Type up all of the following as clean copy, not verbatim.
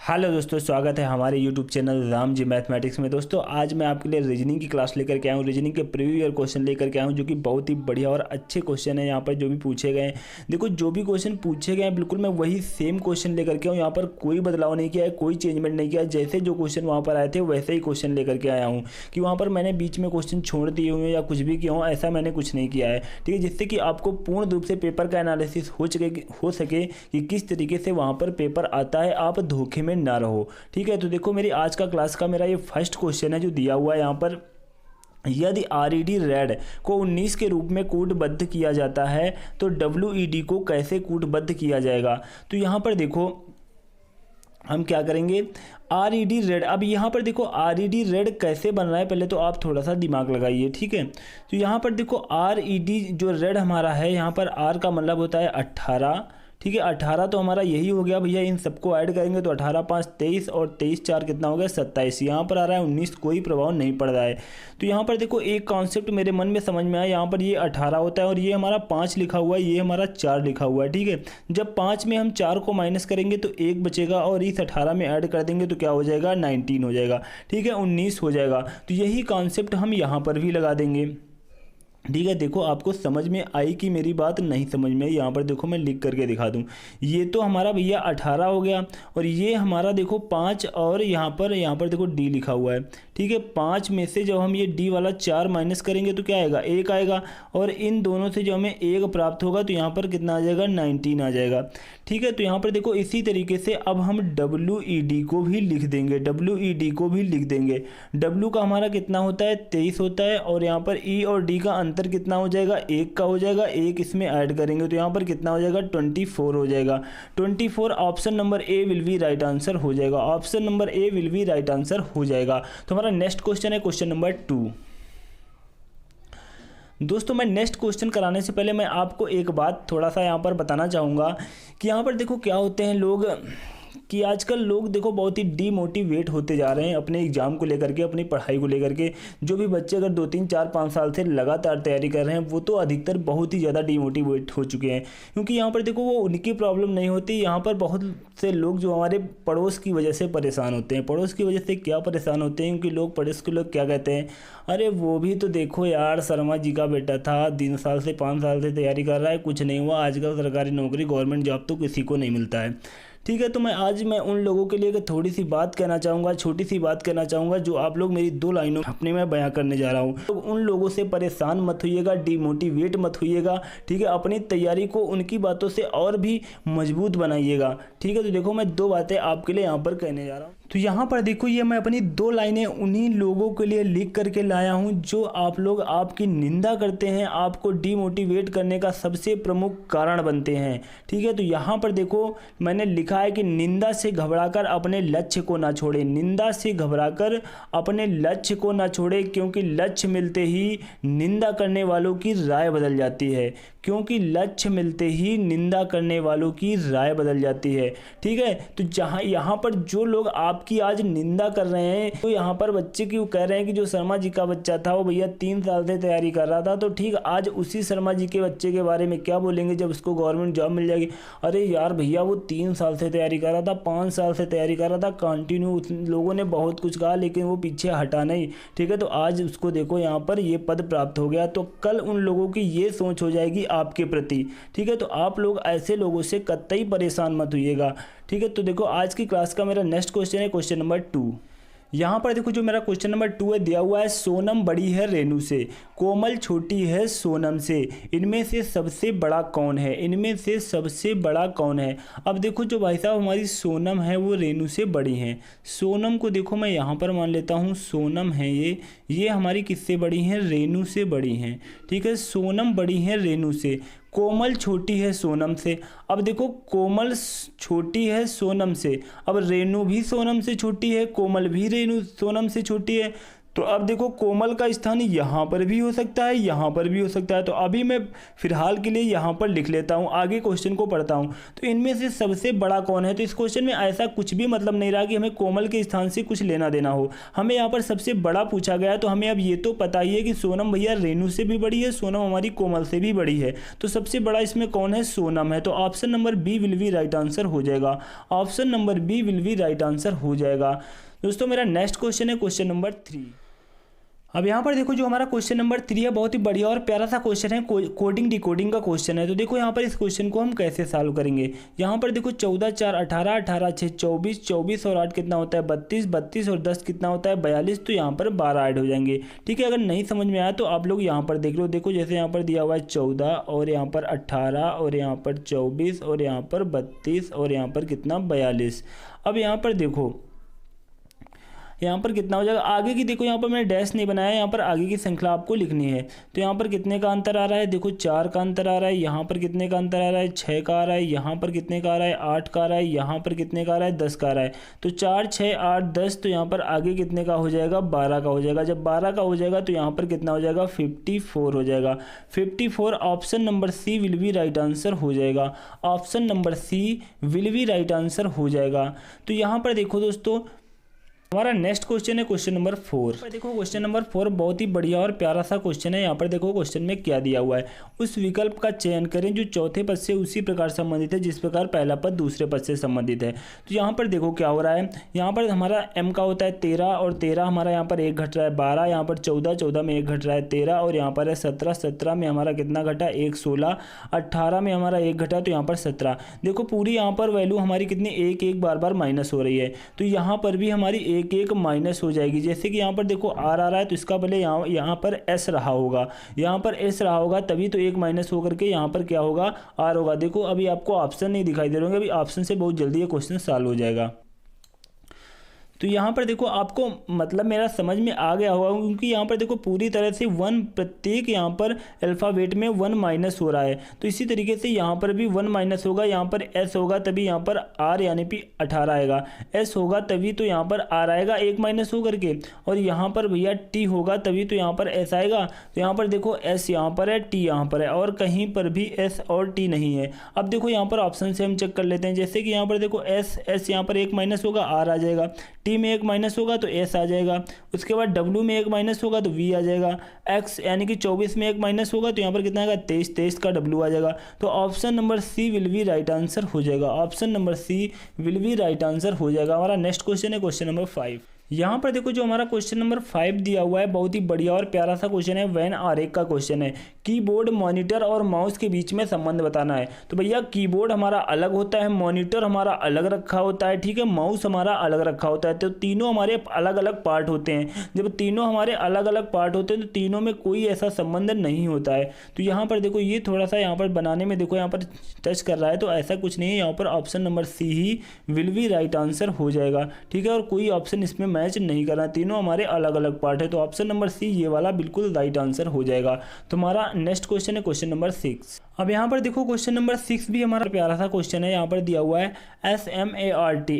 Hello दोस्तों, स्वागत है हमारे YouTube channel Ram ji mathematics में। दोस्तों आज मैं आपके लिए रीजनिंग की क्लास लेकर के आया हूँ। रीजनिंग के प्रीवियस ईयर क्वेश्चन लेकर के आया हूँ, जो कि बहुत ही बढ़िया और अच्छे क्वेश्चन है। यहाँ पर जो भी पूछे गए हैं, देखो जो भी क्वेश्चन पूछे गए हैं बिल्कुल मैं वही सेम क्वेश्चन लेकर के आऊँ। यहाँ पर कोई बदलाव नहीं किया है, कोई चेंजमेंट नहीं किया है। जैसे जो क्वेश्चन वहाँ पर आए थे वैसे ही क्वेश्चन लेकर के आया हूँ, कि वहाँ पर मैंने बीच में क्वेश्चन छोड़ दिए हुए या कुछ भी किया हूँ, ऐसा मैंने कुछ नहीं किया है। ठीक है, जिससे कि आपको पूर्ण रूप से पेपर का एनालिसिस हो सके कि किस तरीके से वहाँ पर पेपर आता है, आप धोखे में ना रहो। ठीक है, तो देखो मेरी आज का क्लास का मेरा ये फर्स्ट क्वेश्चन है जो दिया हुआ है यहाँ पर। यदि आरईडी रेड को 19 के रूप में कूटबद्ध किया जाता है तो डब्ल्यूईडी को कैसे कूटबद्ध किया जाएगा। तो यहाँ पर देखो हम क्या करेंगे, आरईडी रेड। अब यहाँ पर देखो आरईडी रेड कैसे बन रहा है, पहले तो आप थोड़ा सा दिमाग लगाइए। ठीक है, तो यहाँ पर देखो आरईडी जो रेड हमारा है, यहाँ पर आर का मतलब होता है 18। ठीक है, 18 तो हमारा यही हो गया भैया। इन सबको ऐड करेंगे तो 18 5 23 और 23 4 कितना हो गया 27। यहाँ पर आ रहा है 19, कोई प्रभाव नहीं पड़ रहा है। तो यहाँ पर देखो एक कॉन्सेप्ट मेरे मन में समझ में आया। यहाँ पर ये 18 होता है और ये हमारा 5 लिखा हुआ है, ये हमारा 4 लिखा हुआ है। ठीक है, जब 5 में हम 4 को माइनस करेंगे तो 1 बचेगा और इस 18 में ऐड कर देंगे तो क्या हो जाएगा 19 हो जाएगा। ठीक है, 19 हो जाएगा। तो यही कॉन्सेप्ट हम यहाँ पर भी लगा देंगे। ठीक है, देखो आपको समझ में आई कि मेरी बात नहीं समझ में आई। यहाँ पर देखो मैं लिख करके दिखा दूँ। ये तो हमारा भैया 18 हो गया और ये हमारा देखो 5 और यहाँ पर देखो डी लिखा हुआ है। ठीक है, 5 में से जब हम ये डी वाला 4 माइनस करेंगे तो क्या आएगा 1 आएगा और इन दोनों से जो हमें 1 प्राप्त होगा तो यहाँ पर कितना आ जाएगा 19 आ जाएगा। ठीक है, तो यहाँ पर देखो इसी तरीके से अब हम डब्ल्यूईडी को भी लिख देंगे। डब्ल्यूईडी को भी लिख देंगे। डब्ल्यू का हमारा कितना होता है 23 होता है और यहाँ पर ई और डी का अंतर कितना हो जाएगा 1 का हो जाएगा। 1 इसमें ऐड करेंगे तो यहाँ पर कितना हो जाएगा 24 हो जाएगा। 24 option number A will be right answer हो जाएगा। Option number A will be right answer हो जाएगा। तो हमारा नेक्स्ट क्वेश्चन है क्वेश्चन नंबर 2। दोस्तों मैं नेक्स्ट क्वेश्चन कराने से पहले मैं आपको एक बात थोड़ा सा यहाँ पर बताना चाहूँगा कि यहाँ पर देखो क्या होते हैं लोग, कि आजकल लोग देखो बहुत ही डीमोटिवेट होते जा रहे हैं अपने एग्ज़ाम को लेकर के, अपनी पढ़ाई को लेकर के। जो भी बच्चे अगर 2 3 4 5 साल से लगातार तैयारी कर रहे हैं वो तो अधिकतर बहुत ही ज़्यादा डीमोटिवेट हो चुके हैं। क्योंकि यहाँ पर देखो वो उनकी प्रॉब्लम नहीं होती, यहाँ पर बहुत से लोग जो हमारे पड़ोस की वजह से परेशान होते हैं। पड़ोस की वजह से क्या परेशान होते हैं, क्योंकि लोग पड़ोस के लोग क्या कहते हैं, अरे वो भी तो देखो यार शर्मा जी का बेटा था, 3 साल से 5 साल से तैयारी कर रहा है, कुछ नहीं हुआ। आजकल सरकारी नौकरी गवर्नमेंट जॉब तो किसी को नहीं मिलता है। ठीक है, तो आज मैं उन लोगों के लिए थोड़ी सी बात कहना चाहूँगा, छोटी सी बात कहना चाहूँगा, जो आप लोग मेरी 2 लाइनों अपने में बयां करने जा रहा हूँ। तो उन लोगों से परेशान मत होइएगा, डिमोटिवेट मत होइएगा। ठीक है, अपनी तैयारी को उनकी बातों से और भी मजबूत बनाइएगा। ठीक है, तो देखो मैं 2 बातें आपके लिए यहाँ पर कहने जा रहा हूँ। तो यहाँ पर देखो ये मैं अपनी 2 लाइनें उन्हीं लोगों के लिए लिख करके लाया हूँ जो आप लोग आपकी निंदा करते हैं, आपको डिमोटिवेट करने का सबसे प्रमुख कारण बनते हैं। ठीक है, तो यहाँ पर देखो मैंने लिखा है कि निंदा से घबराकर अपने लक्ष्य को ना छोड़े। निंदा से घबराकर अपने लक्ष्य को ना छोड़े, क्योंकि लक्ष्य मिलते ही निंदा करने वालों की राय बदल जाती है। क्योंकि लक्ष्य मिलते ही निंदा करने वालों की राय बदल जाती है। ठीक है, तो जहाँ यहाँ पर जो लोग आपकी आज निंदा कर रहे हैं, तो यहाँ पर बच्चे क्यों कह रहे हैं कि जो शर्मा जी का बच्चा था वो भैया 3 साल से तैयारी कर रहा था, तो ठीक आज उसी शर्मा जी के बच्चे के बारे में क्या बोलेंगे जब उसको गवर्नमेंट जॉब मिल जाएगी। अरे यार भैया वो 3 साल से तैयारी कर रहा था, 5 साल से तैयारी कर रहा था कंटिन्यू, लोगों ने बहुत कुछ कहा लेकिन वो पीछे हटा नहीं। ठीक है, तो आज उसको देखो यहाँ पर ये पद प्राप्त हो गया, तो कल उन लोगों की ये सोच हो जाएगी आपके प्रति। ठीक है, तो आप लोग ऐसे लोगों से कतई परेशान मत होइएगा। ठीक है, तो देखो आज की क्लास का मेरा नेक्स्ट क्वेश्चन है क्वेश्चन नंबर 2। यहाँ पर देखो जो मेरा क्वेश्चन नंबर 2 है दिया हुआ है, सोनम बड़ी है रेणु से, कोमल छोटी है सोनम से, इनमें से सबसे बड़ा कौन है। इनमें से सबसे बड़ा कौन है। अब देखो जो भाई साहब हमारी सोनम है वो रेणु से बड़ी हैं। सोनम को देखो मैं यहाँ पर मान लेता हूँ सोनम है, ये हमारी किससे बड़ी हैं, रेणु से बड़ी हैं। ठीक है, सोनम बड़ी हैं रेणु से, कोमल छोटी है सोनम से। अब देखो कोमल छोटी है सोनम से, अब रेणु भी सोनम से छोटी है, कोमल भी रेणु सोनम से छोटी है, तो अब देखो कोमल का स्थान यहाँ पर भी हो सकता है, यहाँ पर भी हो सकता है। तो अभी मैं फिलहाल के लिए यहाँ पर लिख लेता हूँ, आगे क्वेश्चन को पढ़ता हूँ। तो इनमें से सबसे बड़ा कौन है? तो इस क्वेश्चन में ऐसा कुछ भी मतलब नहीं रहा कि हमें कोमल के स्थान से कुछ लेना देना हो। हमें यहाँ पर सबसे बड़ा पूछा गया, तो हमें अब ये तो पता ही है कि सोनम भैया रेणु से भी बड़ी है, सोनम हमारी कोमल से भी बड़ी है। तो सबसे बड़ा इसमें कौन है? सोनम है। तो option number B will be right answer हो जाएगा। Option number B will be right answer हो जाएगा। दोस्तों मेरा नेक्स्ट क्वेश्चन है क्वेश्चन नंबर 3। अब यहाँ पर देखो जो हमारा क्वेश्चन नंबर 3 है, बहुत ही बढ़िया और प्यारा सा क्वेश्चन है, कोडिंग डिकोडिंग का क्वेश्चन है। तो देखो यहाँ पर इस क्वेश्चन को हम कैसे सॉल्व करेंगे। यहाँ पर देखो 14 4 18, 18 6 24, 24 और 8 कितना होता है? 32, 32 और 10 कितना होता है? 42। तो यहाँ पर 12 ऐड हो जाएंगे। ठीक है, अगर नहीं समझ में आया तो आप लोग यहाँ पर देख लो। देखो जैसे यहाँ पर दिया हुआ है 14 और यहाँ पर 18 और यहाँ पर 24 और यहाँ पर 32 और यहाँ पर कितना? 42। अब यहाँ पर देखो यहाँ पर कितना हो जाएगा आगे की। देखो यहाँ पर मैंने डैश नहीं बनाया, यहाँ पर आगे की संख्या आपको लिखनी है। तो यहाँ पर कितने का अंतर आ रहा है? देखो 4 का अंतर आ रहा है। यहाँ पर कितने का अंतर आ रहा है? 6 का आ रहा है। यहाँ पर कितने का आ रहा है? 8 का आ रहा है। यहाँ पर कितने का आ रहा है? 10 का आ रहा है। तो 4 6 8 10। तो यहाँ पर आगे कितने का हो जाएगा? 12 का हो जाएगा। जब 12 का हो जाएगा तो यहाँ पर कितना हो जाएगा? 54 हो जाएगा। 54 option number C will be right answer हो जाएगा। Option number C will be right answer हो जाएगा। तो यहाँ पर देखो दोस्तों हमारा नेक्स्ट क्वेश्चन है क्वेश्चन नंबर 4। देखो क्वेश्चन नंबर 4 बहुत ही बढ़िया और प्यारा सा क्वेश्चन है। यहाँ पर देखो क्वेश्चन में क्या दिया हुआ है, उस विकल्प का चयन करें जो चौथे पद से उसी प्रकार संबंधित है जिस प्रकार पहला पद दूसरे पद से संबंधित है। तो यहाँ पर देखो क्या हो रहा है, यहाँ पर हमारा m का होता है 13 और 13 हमारा यहाँ पर 1 घट रहा है 12, यहाँ पर 14, 14 में 1 घट रहा है 13 और यहाँ पर है 17, 17 में हमारा कितना घटा? 1, 16, 18 में हमारा 1 घटा तो यहाँ पर 17। देखो पूरी यहाँ पर वैल्यू हमारी कितनी 1 1 बार बार माइनस हो रही है। तो यहाँ पर भी हमारी 1 1 माइनस हो जाएगी। जैसे कि यहाँ पर देखो आर आ रहा है तो इसका पहले यहाँ पर एस रहा होगा, यहाँ पर एस रहा होगा तभी तो 1 माइनस होकर के यहाँ पर क्या होगा? आर होगा। देखो अभी आपको ऑप्शन नहीं दिखाई दे रहे होंगे, अभी ऑप्शन से बहुत जल्दी ये क्वेश्चन सॉल्व हो जाएगा। तो यहाँ पर देखो आपको मतलब मेरा समझ में आ गया होगा, क्योंकि यहाँ पर देखो पूरी तरह से 1 प्रत्येक यहाँ पर अल्फ़ाबेट में 1 माइनस हो रहा है। तो इसी तरीके से यहाँ पर भी 1 माइनस होगा, यहाँ पर एस होगा तभी यहाँ पर आर यानी कि 18 आएगा, एस होगा तभी तो यहाँ पर आर आएगा 1 माइनस होकर के, और यहाँ पर भैया टी होगा तभी तो यहाँ पर एस आएगा। तो यहाँ पर देखो एस यहाँ पर है, टी यहाँ पर है, और कहीं पर भी एस और टी नहीं है। अब देखो यहाँ पर ऑप्शन से हम चेक कर लेते हैं। जैसे कि यहाँ पर देखो एस यहाँ पर 1 माइनस होगा, आर आ जाएगा, टी में 1 माइनस होगा तो एस आ जाएगा, उसके बाद डब्ल्यू में 1 माइनस होगा तो वी आ जाएगा, एक्स यानी कि 24 में 1 माइनस होगा तो यहाँ पर कितना आएगा? 23, 23 का डब्ल्यू आ जाएगा। तो option number C will be right answer हो जाएगा। Option number C will be right answer हो जाएगा। हमारा नेक्स्ट क्वेश्चन है क्वेश्चन नंबर 5। यहाँ पर देखो जो हमारा क्वेश्चन नंबर 5 दिया हुआ है बहुत ही बढ़िया और प्यारा सा क्वेश्चन है, वैन आरेख का क्वेश्चन है। कीबोर्ड, मॉनिटर और माउस के बीच में संबंध बताना है। तो भैया कीबोर्ड हमारा अलग होता है, मॉनिटर हमारा अलग रखा होता है, ठीक है, माउस हमारा अलग रखा होता है। तो तीनों हमारे अलग अलग पार्ट होते हैं। जब तीनों हमारे अलग अलग पार्ट होते हैं तो तीनों में कोई ऐसा संबंध नहीं होता है। तो यहाँ पर देखो ये थोड़ा सा यहाँ पर बनाने में देखो यहाँ पर टच कर रहा है, तो ऐसा कुछ नहीं है। यहाँ पर ऑप्शन नंबर सी ही विल बी राइट आंसर हो जाएगा, ठीक है, और कोई ऑप्शन इसमें मैच नहीं करना, तीनों हमारे अलग अलग पार्ट है। तो ऑप्शन नंबर सी ये वाला बिल्कुल राइट आंसर हो जाएगा। तो हमारा नेक्स्ट क्वेश्चन है क्वेश्चन नंबर 6। अब यहाँ पर देखो क्वेश्चन नंबर 6 भी हमारा प्यारा सा क्वेश्चन है। यहाँ पर दिया हुआ है SMART,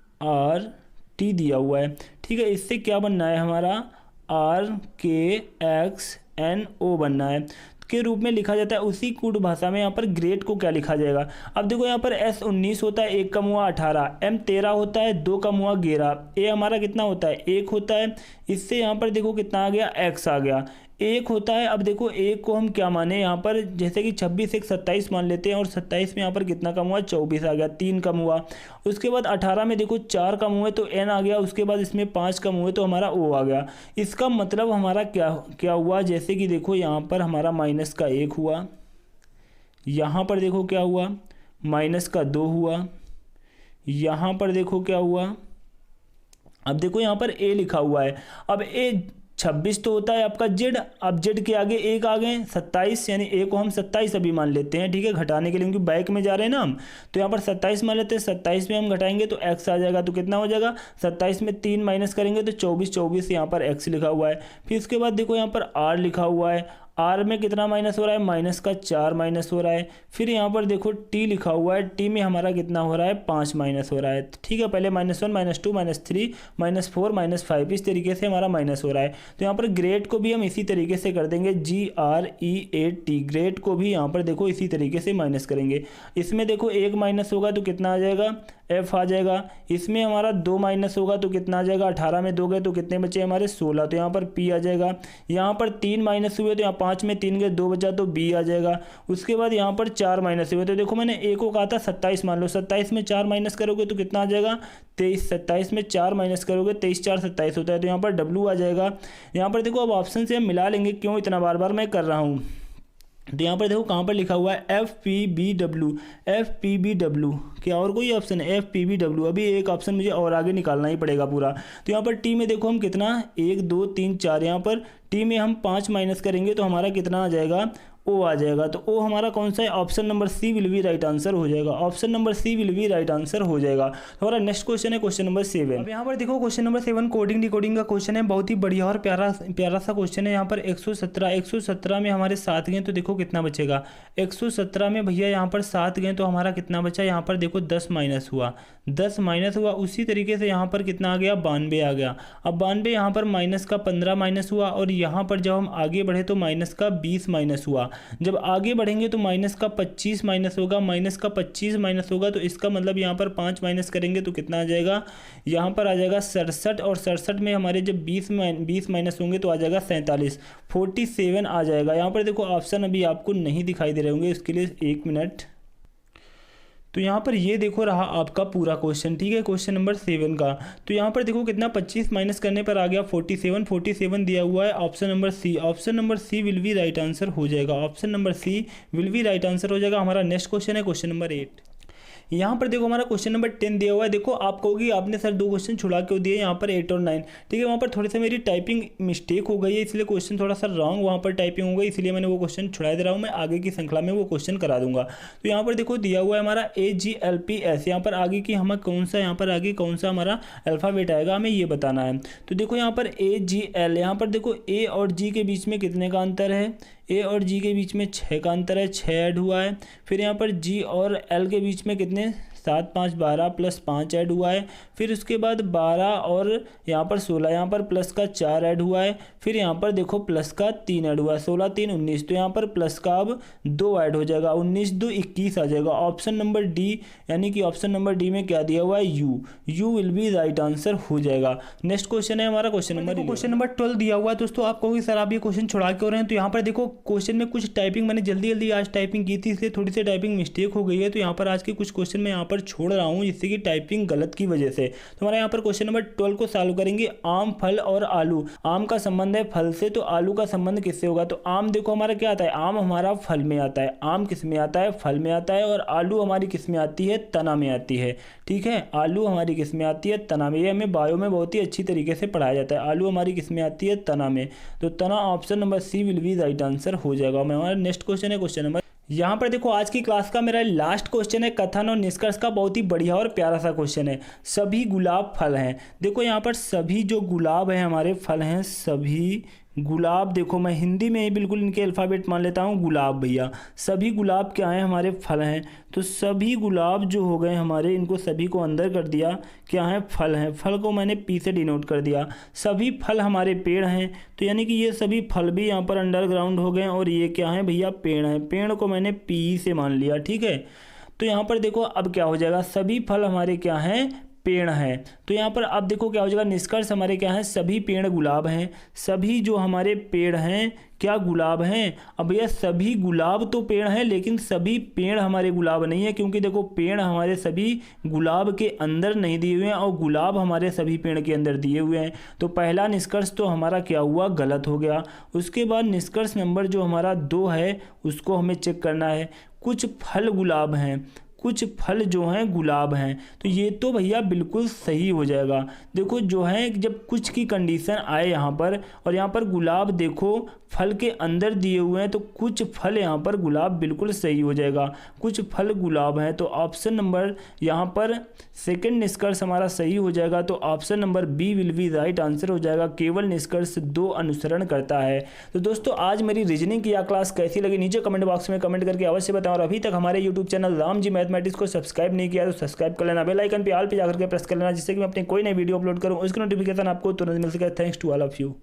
SMART दिया हुआ है, ठीक है। इससे क्या बनना है? हमारा RKXNO बनना है के रूप में लिखा जाता है। उसी कूट भाषा में यहाँ पर ग्रेड को क्या लिखा जाएगा? अब देखो यहाँ पर S 19 होता है, 1 कम हुआ 18, M 13 होता है, 2 कम हुआ 11, A हमारा कितना होता है? 1 होता है। इससे यहाँ पर देखो कितना आ गया? X आ गया, 1 होता है। अब देखो 1 को हम क्या माने यहाँ पर? जैसे कि 26 1 27 मान लेते हैं, और 27 में यहाँ पर कितना कम हुआ? 24 आ गया, 3 कम हुआ। उसके बाद 18 में देखो 4 कम हुए तो N आ गया, उसके बाद इसमें 5 कम हुए तो हमारा O आ गया। इसका मतलब हमारा क्या हुआ? जैसे कि देखो यहाँ पर हमारा माइनस का 1 हुआ, यहाँ पर देखो क्या हुआ? माइनस का 2 हुआ, यहाँ पर देखो क्या हुआ? अब देखो यहाँ पर A लिखा हुआ है। अब A 26 तो होता है आपका जेड, अब जेड के आगे 1 आ गए 27, यानी A को हम 27 अभी मान लेते हैं, ठीक है, घटाने के लिए, क्योंकि बैक में जा रहे हैं ना हम। तो यहाँ पर 27 मान लेते हैं, 27 में हम घटाएंगे तो x आ जाएगा। तो कितना हो जाएगा? 27 में 3 माइनस करेंगे तो 24, 24 यहाँ पर x लिखा हुआ है। फिर उसके बाद देखो यहाँ पर r लिखा हुआ है, आर में कितना माइनस हो रहा है, माइनस का 4 माइनस हो रहा है। फिर यहाँ पर देखो टी लिखा हुआ है, टी में हमारा कितना हो रहा है, 5 माइनस हो रहा है। ठीक है, पहले -1 -2 -3 -4 -5 इस तरीके से हमारा माइनस हो रहा है। तो यहाँ पर ग्रेड को भी हम इसी तरीके से कर देंगे, GREAT, ग्रेड को भी यहाँ पर देखो इसी तरीके से माइनस करेंगे। इसमें देखो 1 माइनस होगा तो कितना आ जाएगा, F आ जाएगा। इसमें हमारा 2 माइनस होगा तो कितना आ जाएगा, 18 में 2 गए तो कितने बचे हमारे, 16, तो यहाँ पर P आ जाएगा। यहाँ पर 3 माइनस हुए तो यहाँ 5 में 3 गए 2 बचा तो B आ जाएगा। उसके बाद यहाँ पर 4 माइनस हुए तो देखो मैंने A को कहा था 27 मान लो, 27 में 4 माइनस करोगे तो कितना आ जाएगा, 23। 27 में 4 माइनस करोगे 23 4 27 होता है, तो यहाँ पर W आ जाएगा। यहाँ पर देखो अब ऑप्शन से हम मिला लेंगे, क्यों इतना बार बार मैं कर रहा हूँ। तो यहाँ पर देखो कहाँ पर लिखा हुआ है FPBW, FPBW, क्या और कोई ऑप्शन है, FPBW। अभी एक ऑप्शन मुझे और आगे निकालना ही पड़ेगा पूरा। तो यहाँ पर टी में देखो हम कितना 1 2 3 4, यहाँ पर टी में हम 5 माइनस करेंगे तो हमारा कितना आ जाएगा, ओ आ जाएगा। तो ओ हमारा कौन सा है, option number C will be right answer हो जाएगा, option number C will be right answer हो जाएगा। तो हमारा नेक्स्ट क्वेश्चन है क्वेश्चन नंबर 7। अब यहाँ पर देखो क्वेश्चन नंबर 7 कोडिंग डिकोडिंग का क्वेश्चन है, बहुत ही बढ़िया और प्यारा सा क्वेश्चन है। यहाँ पर 117 में हमारे 7 गए तो देखो कितना बचेगा, 117 में भैया यहाँ पर 7 गए तो हमारा कितना बचा, यहाँ पर देखो 10 माइनस हुआ, 10 माइनस हुआ। उसी तरीके से यहाँ पर कितना आ गया, 92 आ गया। अब 92 यहाँ पर माइनस का 15 माइनस हुआ, और यहाँ पर जब हम आगे बढ़े तो माइनस का 20 माइनस हुआ। जब आगे बढ़ेंगे तो माइनस का 25 माइनस होगा, माइनस का 25 माइनस होगा तो इसका मतलब यहाँ पर 5 माइनस करेंगे तो कितना आ जाएगा, यहाँ पर आ जाएगा 67, और 67 में हमारे जब 20 माइनस होंगे तो आ जाएगा 47, 47 आ जाएगा। यहाँ पर देखो ऑप्शन अभी आपको नहीं दिखाई दे रहे होंगे, इसके लिए 1 मिनट। तो यहाँ पर ये देखो रहा आपका पूरा क्वेश्चन, ठीक है, क्वेश्चन नंबर 7 का। तो यहाँ पर देखो कितना 25 माइनस करने पर आ गया 47, 47 दिया हुआ है, option number C, option number C will be right answer हो जाएगा, option number C will be right answer हो जाएगा। हमारा नेक्स्ट क्वेश्चन है क्वेश्चन नंबर 8। यहाँ पर देखो हमारा क्वेश्चन नंबर 10 दिया हुआ है। देखो आप कहोगे आपने सर 2 क्वेश्चन छुड़ा क्यों दिए, यहाँ पर 8 और 9, ठीक है, वहाँ पर थोड़ी सी मेरी टाइपिंग मिस्टेक हो गई है, इसलिए क्वेश्चन थोड़ा सा रॉन्ग वहाँ पर टाइपिंग हो गई, इसलिए मैंने वो क्वेश्चन छुड़ा दे रहा हूँ। मैं आगे की श्रृंखला में वो क्वेश्चन करा दूंगा। तो यहाँ पर देखो दिया हुआ है हमारा AGLPS, यहाँ पर आगे की हमें कौन सा, यहाँ पर आगे कौन सा हमारा अल्फ़ाबेट आएगा हमें ये बताना है। तो देखो यहाँ पर AGL, यहाँ पर देखो A और G के बीच में कितने का अंतर है, A और G के बीच में 6 का अंतर है, 6 ऐड हुआ है। फिर यहाँ पर G और L के बीच में कितने, 7 5 12 प्लस 5 ऐड हुआ है। फिर उसके बाद 12 और यहाँ पर 16, यहाँ पर प्लस का 4 ऐड हुआ है। फिर यहाँ पर देखो प्लस का 3 ऐड हुआ है, 16 3 19, तो यहाँ पर प्लस का अब 2 ऐड हो जाएगा, 19 2 21 आ जाएगा। ऑप्शन नंबर डी, यानी कि ऑप्शन नंबर डी में क्या दिया हुआ है, you will be right answer हो जाएगा। नेक्स्ट क्वेश्चन है हमारा क्वेश्चन नंबर 12 दिया हुआ है। दोस्तों आप कहोगे सर आप ये क्वेश्चन छुड़ा क्यों रहे हैं, तो यहाँ पर देखो क्वेश्चन में कुछ टाइपिंग मैंने जल्दी आज टाइपिंग की थी, इसलिए थोड़ी सी टाइपिंग मिस्टेक हो गई है। तो यहाँ पर आज के कुछ क्वेश्चन मैं यहाँ पर छोड़ रहा हूँ जिससे कि टाइपिंग गलत की वजह से। तो हमारा यहाँ पर क्वेश्चन नंबर 12 को सॉल्व करेंगे। आम, फल और आलू, आम का संबंध है फल से, तो आलू का संबंध किससे होगा, तो आम देखो हमारा क्या आता है, आम हमारा फल में आता है, आम किस में आता है, फल में आता है, और आलू हमारी किस में आती है, तना में आती है, ठीक है, आलू हमारी किस में आती है, तना में। ये हमें बायो में बहुत ही अच्छी तरीके से पढ़ाया जाता है, आलू हमारी किस में आती है, तना में। तो तना, option number C will be right answer हो जाएगा। हमारा नेक्स्ट क्वेश्चन है क्वेश्चन नंबर, यहाँ पर देखो आज की क्लास का मेरा लास्ट क्वेश्चन है कथन और निष्कर्ष का, बहुत ही बढ़िया और प्यारा सा क्वेश्चन है। सभी गुलाब फल हैं, देखो यहाँ पर सभी जो गुलाब हैं हमारे फल हैं, सभी गुलाब, देखो मैं हिंदी में ही बिल्कुल इनके अल्फ़ाबेट मान लेता हूँ, गुलाब भैया, सभी गुलाब क्या हैं, हमारे फल हैं। तो सभी गुलाब जो हो गए हमारे, इनको सभी को अंदर कर दिया, क्या है, फल हैं, फल को मैंने पी से डिनोट कर दिया। सभी फल हमारे पेड़ हैं, तो यानी कि ये सभी फल भी यहाँ पर अंडरग्राउंड हो गए, और ये क्या है भैया, पेड़ हैं, पेड़ को मैंने पी से मान लिया, ठीक है। तो यहाँ पर देखो अब क्या हो जाएगा, सभी फल हमारे क्या हैं, पेड़ हैं। तो यहाँ पर अब देखो क्या हो जाएगा, निष्कर्ष हमारे क्या है, सभी पेड़ गुलाब हैं, सभी जो हमारे पेड़ हैं क्या गुलाब हैं। अब भैया सभी गुलाब तो पेड़ हैं, लेकिन सभी पेड़ हमारे गुलाब नहीं है, क्योंकि देखो पेड़ हमारे सभी गुलाब के अंदर नहीं दिए हुए हैं, और गुलाब हमारे सभी पेड़ के अंदर दिए हुए हैं। तो पहला निष्कर्ष तो हमारा क्या हुआ, गलत हो गया। उसके बाद निष्कर्ष नंबर जो हमारा 2 है उसको हमें चेक करना है। कुछ फल गुलाब हैं, कुछ फल जो हैं गुलाब हैं। तो ये तो भैया बिल्कुल सही हो जाएगा। देखो जो है जब कुछ की कंडीशन आए यहाँ पर, और यहाँ पर गुलाब देखो फल के अंदर दिए हुए हैं, तो कुछ फल यहाँ पर गुलाब बिल्कुल सही हो जाएगा। कुछ फल गुलाब हैं, तो ऑप्शन नंबर यहाँ पर सेकंड निष्कर्ष हमारा सही हो जाएगा। तो option number B will be right answer हो जाएगा। केवल निष्कर्ष 2 अनुसरण करता है। तो दोस्तों आज मेरी रीजनिंग की यह क्लास कैसी लगी नीचे कमेंट बॉक्स में कमेंट करके अवश्य बताएं। और अभी तक हमारे YouTube channel Ram ji mathematics को सब्सक्राइब नहीं किया तो सब्सक्राइब कर लेना, बेल आइकन पे ऑल पे जाकर के प्रेस कर लेना, जिससे कि मैं अपनी कोई नई वीडियो अपलोड करूँ उसकी नोटिफिकेशन आपको तुरंत मिल सके। Thanks to all of you.